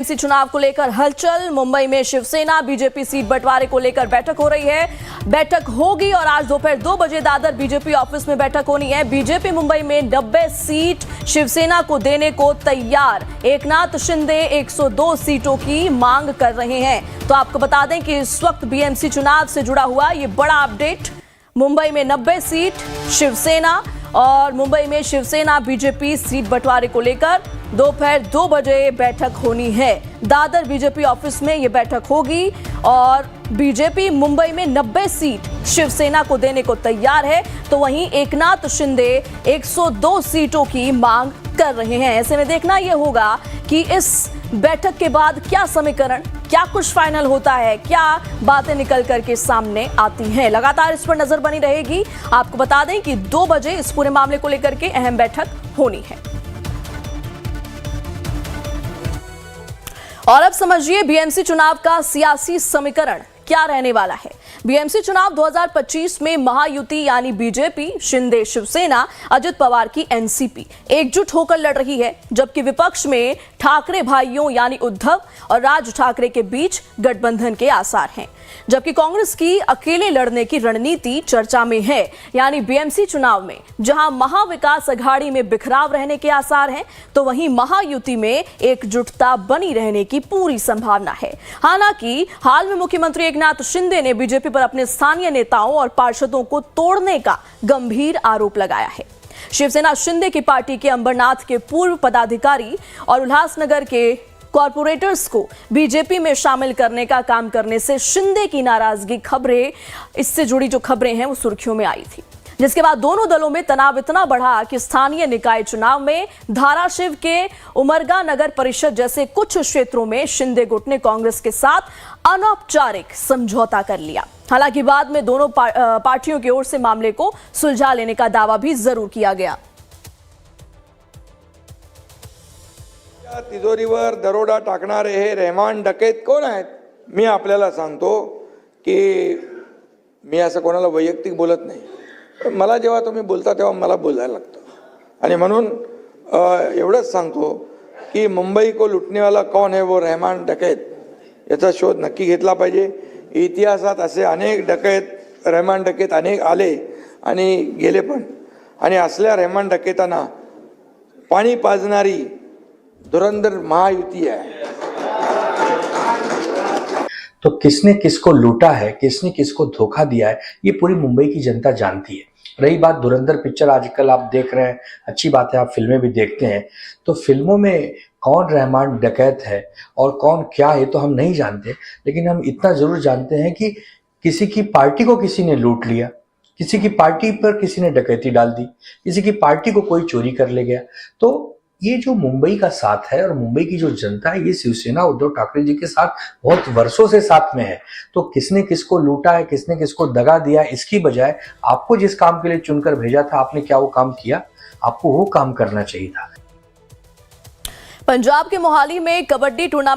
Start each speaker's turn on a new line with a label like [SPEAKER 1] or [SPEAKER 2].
[SPEAKER 1] इसी चुनाव को लेकर हलचल। मुंबई में शिवसेना बीजेपी सीट बंटवारे को लेकर बैठक हो रही है। बैठक होगी और आज दोपहर 2 बजे दादर बीजेपी ऑफिस में बैठक होनी है। बीजेपी मुंबई में 90 सीट शिवसेना को देने को तैयार। एकनाथ शिंदे 102 सीटों की मांग कर रहे हैं। तो आपको बता दें कि इस वक्त बीएमसी चुनाव से जुड़ा हुआ ये बड़ा अपडेट। मुंबई में 90 सीट शिवसेना और मुंबई में शिवसेना बीजेपी सीट बंटवारे को लेकर दोपहर 2 बजे बैठक होनी है। दादर बीजेपी ऑफिस में यह बैठक होगी और बीजेपी मुंबई में 90 सीट शिवसेना को देने को तैयार है, तो वहीं एकनाथ शिंदे 102 सीटों की मांग कर रहे हैं। ऐसे में देखना यह होगा कि इस बैठक के बाद क्या समीकरण, क्या कुछ फाइनल होता है, क्या बातें निकल करके सामने आती हैं। लगातार इस पर नजर बनी रहेगी। आपको बता दें कि 2 बजे इस पूरे मामले को लेकर के अहम बैठक होनी है। और अब समझिए बीएमसी चुनाव का सियासी समीकरण क्या रहने वाला है। बीएमसी चुनाव 2025 में महायुति यानी बीजेपी, शिंदे शिवसेना, अजित पवार की एनसीपी एकजुट होकर लड़ रही है, जबकि विपक्ष में ठाकरे भाइयों यानी उद्धव और राज ठाकरे के बीच गठबंधन के आसार हैं। जबकि कांग्रेस की अकेले लड़ने की रणनीति चर्चा में है। यानी बीएमसी चुनाव में जहां महाविकास अघाड़ी में बिखराव रहने के आसार हैं, तो वहीं महायुति में एकजुटता बनी रहने की पूरी संभावना है। हालांकि हाल में मुख्यमंत्री एकनाथ शिंदे ने बीजेपी पर अपने स्थानीय नेताओं और पार्षदों को तोड़ने का गंभीर आरोप लगाया है। शिवसेना शिंदे की पार्टी के अंबरनाथ के पूर्व पदाधिकारी और उल्लासनगर के कॉर्पोरेटर्स को बीजेपी में शामिल करने का काम करने से शिंदे की नाराजगी खबरें, इससे जुड़ी जो खबरें हैं वो सुर्खियों में आई थी, जिसके बाद दोनों दलों में तनाव इतना बढ़ा कि स्थानीय निकाय चुनाव में धाराशिव के उमरगा नगर परिषद जैसे कुछ क्षेत्रों में शिंदे गुट ने कांग्रेस के साथ अनौपचारिक समझौता कर लिया। हालांकि बाद में दोनों पार्टियों की ओर से मामले को सुलझा लेने का दावा भी जरूर किया गया।
[SPEAKER 2] तिजोरीवर दरोडा टाकणारे हे रहमान डकैत कोण आहेत? मी आपल्याला सांगतो की मी असं कोणाला वैयक्तिक बोलत नाही। मला जेव्हा तुम्ही बोलता तेव्हा मला बोलायला लागतं आणि म्हणून एवढंच सांगतो की मुंबई को लुटने वाला कौन है वो रहमान डकैत याचा शोध नक्की घेतला पाहिजे। इतिहासात असे अनेक डकैत, रहमान डकैत अनेक आले आणि गेले पण, आणि असल्या रहमान डकैतांना पाणी पाजणारी धुरंधर महायुति है।
[SPEAKER 3] तो किसने किसको लूटा है, किसने किसको धोखा दिया है, ये पूरी मुंबई की जनता जानती है। रही बात धुरंधर पिक्चर आजकल आप देख रहे हैं, अच्छी बात है, आप फिल्में भी देखते हैं, तो फिल्मों में कौन रहमान डकैत है और कौन क्या है तो हम नहीं जानते, लेकिन हम इतना जरूर जानते हैं कि किसी की पार्टी को किसी ने लूट लिया, किसी की पार्टी पर किसी ने डकैती डाल दी, किसी की पार्टी को कोई चोरी कर ले गया। तो ये जो मुंबई का साथ है और मुंबई की जो जनता है, ये शिवसेना उद्धव ठाकरे जी के साथ बहुत वर्षों से साथ में है। तो किसने किसको लूटा है, किसने किसको दगा दिया, इसकी बजाय आपको जिस काम के लिए चुनकर भेजा था, आपने क्या वो काम किया? आपको वो काम करना चाहिए था।
[SPEAKER 1] पंजाब के मोहाली में कबड्डी टूर्नामेंट